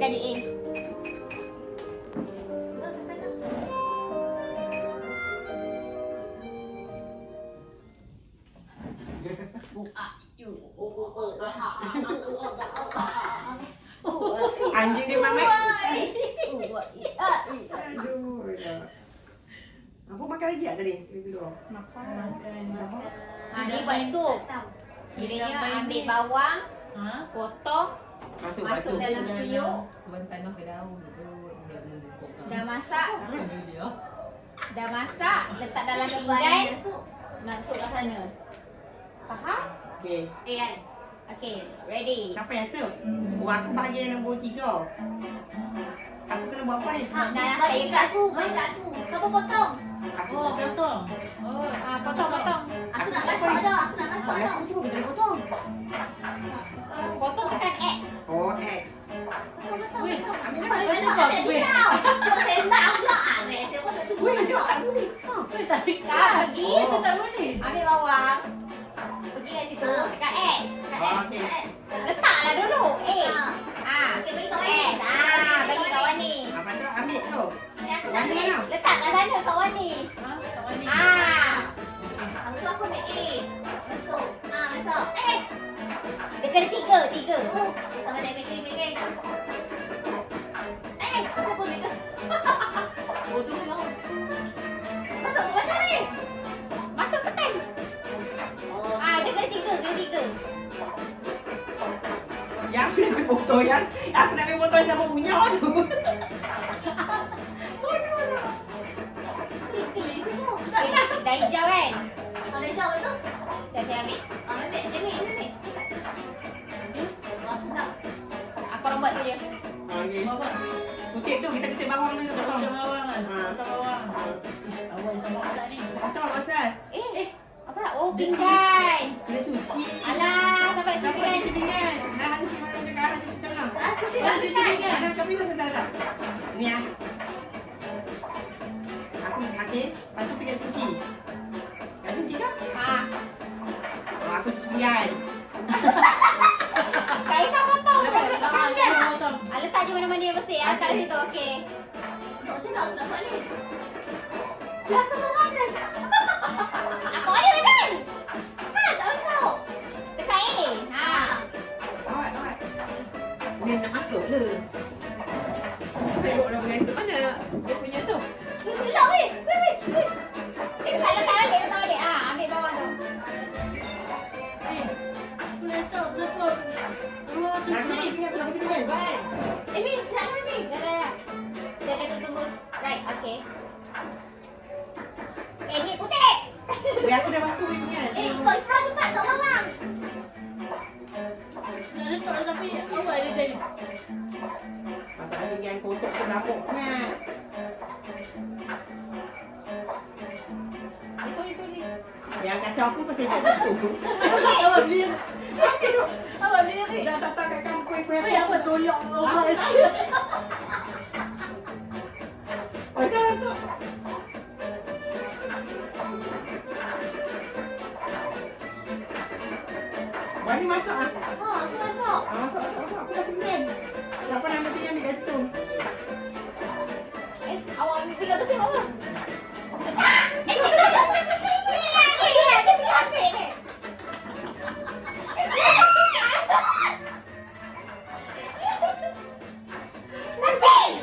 Jadi A. Anjing dia mamak. Aduh. Apa makan lagi tak tadi? Makan. Ni buat sup. Kiranya ambil bawang, potong, masuk dalam periuk. Tuan tanah ke daun dulu dia membungkuk. Dah masak, dia. dah masak, letak dalam pinggan, masuk kat sana. Faham? Okey. Kan? Okay, ready. Siapa yang serve? Oh, aku bagi nombor 3. Aku kena buat apa ni? Bagi kat aku, bagi kat aku. Siapa potong? Aku Oh, potong. Oh, Potong. Aku nak masak dah, aku nak masak dah. Aku cuba boleh potong. Potong tekan X. Oh, X. Betul. weh, Ambil Mana apa? mana ada pisau. Buat sendang pula. Dia pun tu. Weh, dia tak boleh. weh tak Tak sikat. pergi. Kita tak boleh. Ambil bawang. Pergi kat situ, tekan X. Okey. Letaklah dulu. A. Okey, bagi kawan ni. X. Bagi kawan ni. Apa tu? Ambil tu. Ni aku nak Mana ambil. nak? Letak kat sana kawan ni. Kawan ni. Aku ambil A. Masuk. Masuk. Dia kena tiga. Tak boleh bikin. Masuk pun bikin. Bodoh memang. Masuk ke mana ni? Masuk tekan. Dia kena tiga. Yang aku nak ambil botol yang aku nak ambil botol sama punya tu. Kelis semua. Dah hijau kan? Ada hijau betul? Dah saya ambil. Ambil. Aku nak. Aku orang buat tu je. Okey. Bawa. Kutip tu, kita kutip bawang ni tu. Potong bawang kan. Potong bawang. Awal tambah masak ni. Potong apa pasal? Apa? Oh, pinggan. Kena cuci. Alah, sampai Siapa cuci kan? cuci pinggan? Dah cuci mana dekat arah cuci tangan. Aku Ada cuci pinggan. Ada tapi masa tak. Ni ah. Aku okey, lepas tu pergi Sinki. Kat Sinki kan? Aku cuci pinggan. Kain kau potong. Lepas tu nak pinggan. Potong. Letak je mana-mana yang bersih. Kat Okey. situ, okey. Macam mana aku nak buat ni? Lah aku seorang je. Aku ada kan? Tak masuk. Tekan A. Awak. Ni nak masuk le. Tengok dah mengasuk mana dia punya tu. Silap weh. Letak balik. Ambil bawang tu. Aku letak sebab dua tu Nak ni. cuci pinggan. Ni silap ni. Dah. Kita tunggu. Right, okey. Ni kutip. Weh, aku dah masuk ni pinggan. Kau Ifrah cepat tok bawang. Tak letak tapi awal dia tadi. Masalah pinggan kotak tu dapur sangat. Sorry. Yang kacau aku pasal dia tu. Awak beli. Awak beli. Dah datang kat kamu kuih-kuih. Weh, awak tolong awak. Pasal tu. Bani masak ah. Aku masuk. Masak. Aku dah sembilan. Siapa nak ambil pinggan ambil kat situ. Awak ambil pinggan bersih apa?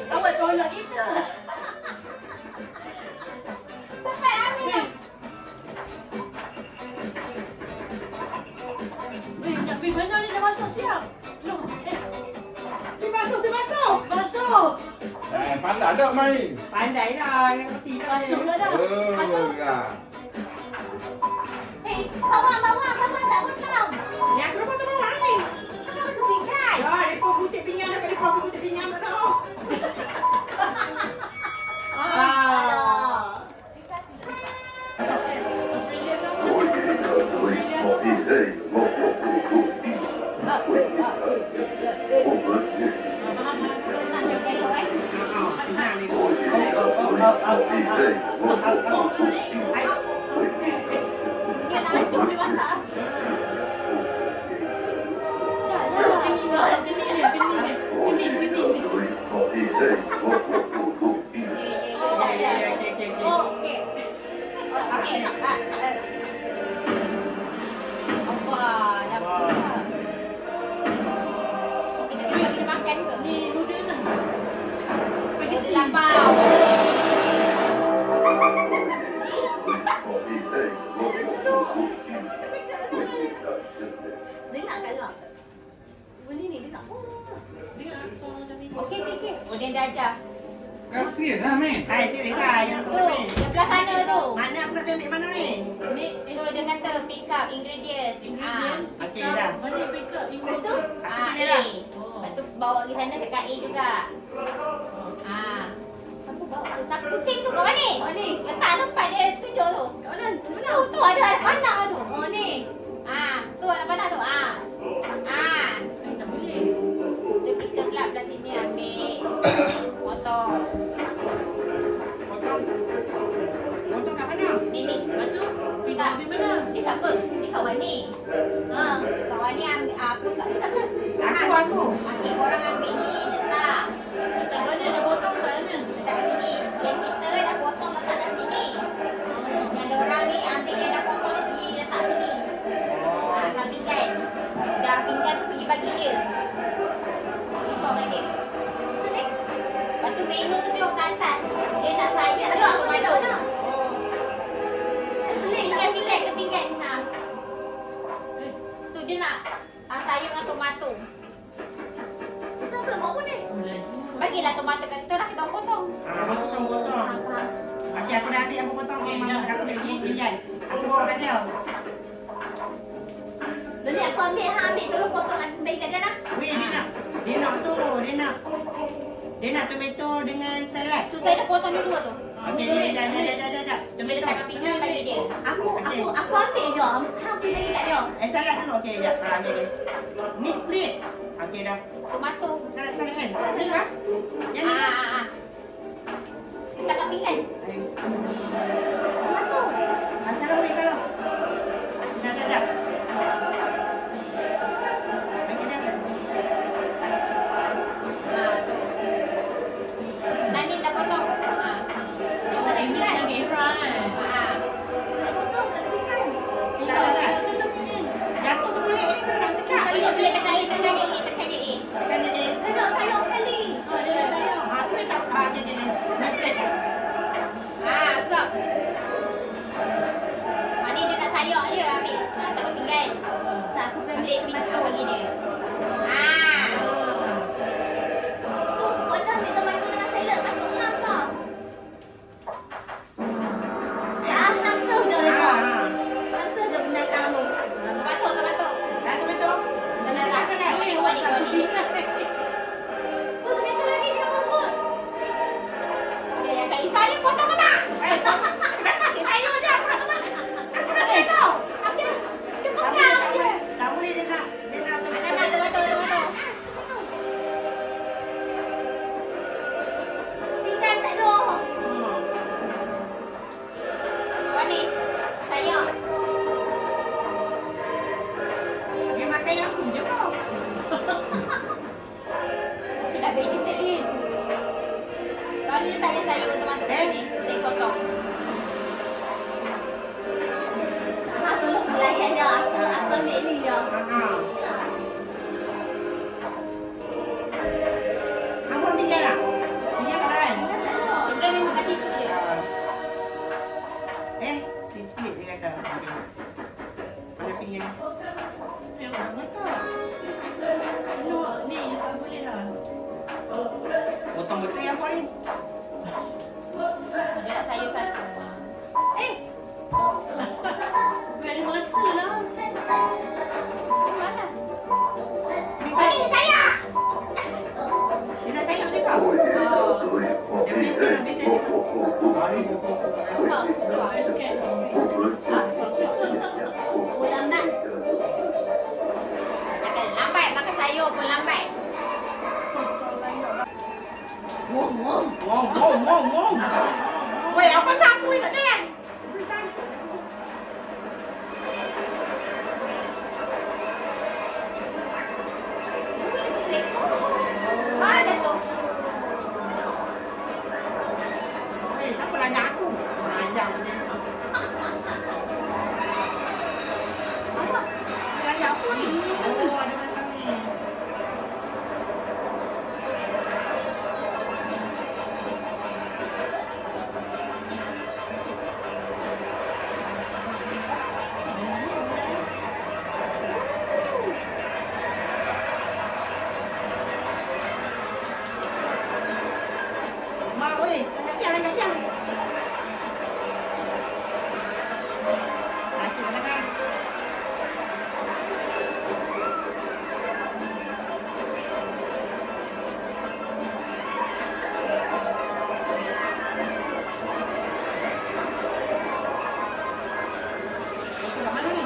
Awak tolong kita. Weh, nak pergi mana ni dah masak siap. Loh, Pergi masuk. masuk. Pandai tak main? Pandai lah. Yang reti dah. Masuklah dah. Oh, ya. Bawang tak potong. Ni aku dapat tu bawang ni. Kau masuk pinggan. Ya, mereka kutip pinggan dah. Kali kau kutip pinggan dah tau. Australia ke? Senang jaga kau kan? Dia nak hancur dia masak. Dah. Kening ni. Okey. Okey. Allah, dah pula. Kita bagi dia makan ke? Ni noodle lah. Dia lapar. Dengar kat kau. Bunyi ni dengar. Dengar suara macam ni. Okey. Oh, dia dah ajar. Kau serius lah, men? Hai, serius lah. Yang Tu, dia belah sana tu. mana aku nak ambil mana ni? Ambil Tu dia kata pick up ingredients. ingredient. okey dah. Mana pick up Lepas tu, Ah, Aku A. dah. Lepas tu bawa pergi sana dekat A juga. Siapa bawa tu? Siapa kucing tu kat mana? oh ni. Letak tempat dia tunjuk tu. Kat mana? Kat mana? Tu ada anak panah tu. Oh ni. Tu anak panah tu. Tak boleh. Tu kita pula belah sini ambil motor. Potong kat mana? Ni. Lepas tu, pindah ambil mana? Ni siapa? Ni kawan ni. Kawan ni ambil aku kat ni siapa? Aku. Okey, korang ambil ni letak. Tak mana dah potong kat mana? Letak kat sini. Yang kita dah potong letak kat sini. Yang dorang ni ambil dia dah potong dia pergi letak sini. Kat pinggan. Dah pinggan tu pergi bagi dia. Risaukan dia. Tu ni. Lepas tu menu tu tengok kat atas. Dia nak sayur. Aduh, aku tak tahu dah. Oh. Pelik Pinggan ke pinggan. Tu dia nak sayur dengan tomato. Tu apa nak buat apa ni? Bagilah tomato kat kita orang kita potong. Potong. Okey, aku dah ambil, aku potong. Aku ambil ingredient. Aku bawa kat dia. Jadi aku ambil, ambil tolong potong lagi bagi kat dia dah. Weh, dia nak tomato dengan salad. Tu saya dah potong dua tu. Okey, jap. Dia letak kat pinggan bagi dia. Aku ambil je. Hang pergi bagi kat dia. Salad dulu. Okey, jap. Ambil dia. Ni split. Okey dah. Tomato. Salad kan? Ni kah? Yang ni kah? Letak kat pinggan. Apa tu? Salam. Jap. Bagi dia. Tu. Nani dah potong. Oh, ini yang di front. Nak potong kat tepi kan? Tak. Jatuh tu boleh. Nak pecah. Sayur boleh tekan A, tekan dia A. Tekan dia. Dia nak sayur sekali. Oh, dia dah sayang. Tu tak. Dia. Usap. Ni dia nak sayur je ambil. Letak kat pinggan. Tak, aku pergi Ambil ambil pinggan tomato. bagi dia. Tu, kau dah ambil tomato dengan salad. Takut hang tau. Hang serve je letak. Hang serve je binatang tu. Tomato. Tomato. Dan letak sana. Wani. Tu tomato lagi dia rumput. Dia yang kat Ifah ni potong ke tak? Kenapa asyik sayur je? Aku nak tahu. Dia pegang je. Tak boleh dia nak Tomato. Pinggan tak ada. Wani. Sayur. Dia makan yang aku je kau. Kita vegetarian. Kalau dia tak ada sayur tomato kat sini, saya potong. Hang tolong melayan dia. Aku ambil ni je. Abang pinjam tak? Pinjam tak kan? Pinggan tak ada. Kita memang kat situ je. Split dia kata. Mana pinjam ni? Yang mana? Ni tak boleh lah. Potong betul yang apa ni? Dia nak sayur satu. Bukan ada masa lah. Mana? Wani, sayur! Dia nak sayur je kau? Dia habis dia. Ulam dah. Makan lambat, makan sayur pun lambat. Wow. Weh, apa sapu ni tak jalan? Ada tu. jalan kaki. Sakit kan? Kat mana ni?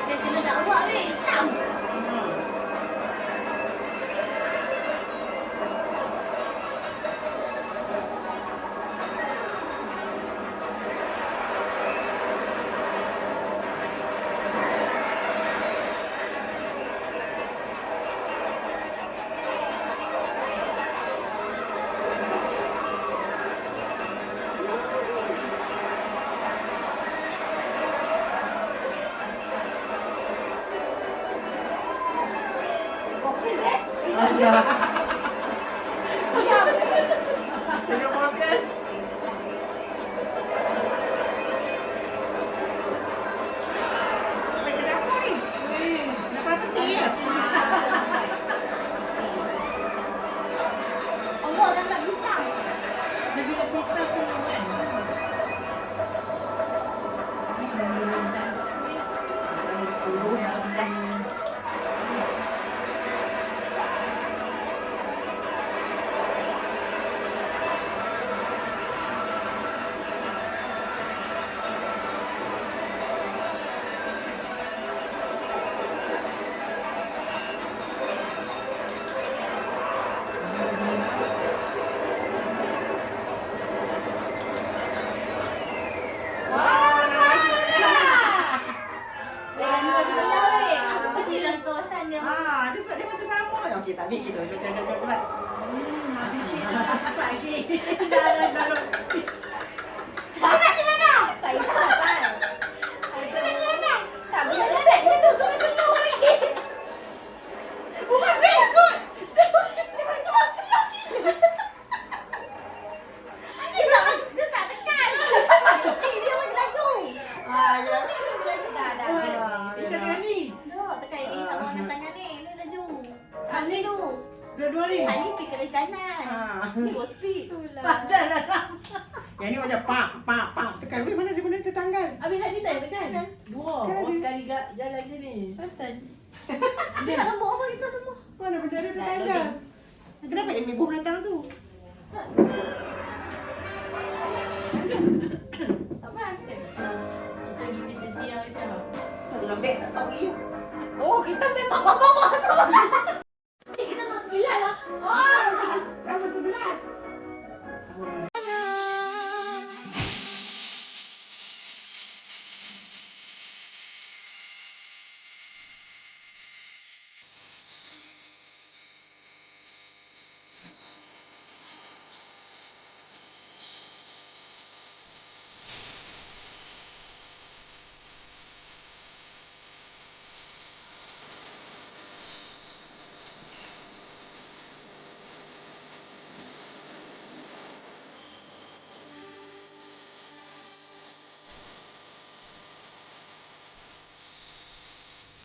Dia kena nak buat weh. Hitam. Fokus Diam. Tengok fokus. Baik kenapa ni? Kenapa tepi ya? Allah dah tak bisa. Dia bila pisah semua kan? Yang sebelah. Weh, ni macam belah weh. Apa sih lah kau sana? Dia sebab dia macam sama. Okey, tak ambil gitu. Cepat. Lagi. Dah. Tak ikut kan? Tak boleh dah dia tu kau mesti tahu lagi. Bukan race kot. Dia tak tekan. Dia macam laju. Ya. Dah. Ikan dengan ni. Dia tekan ni sama dengan tangan ni. Dia laju. Macam tu. Dua-dua ni. Tadi pergi ke kanan. Ni go speed. Padan lah. Yang ni macam pak. Tekan. Weh, mana dia tertanggal? Habis hari tak tekan? Dua. Kan ada. Sekali jalan je ni. Perasan. Dia tak nombor apa kita nombor? Mana benda dia tertanggal? Kenapa ibu datang tu? Tak perasan. Kita pergi bisnes siang je. Lembek tak tahu you. Oh, kita memang bawa-bawa sama.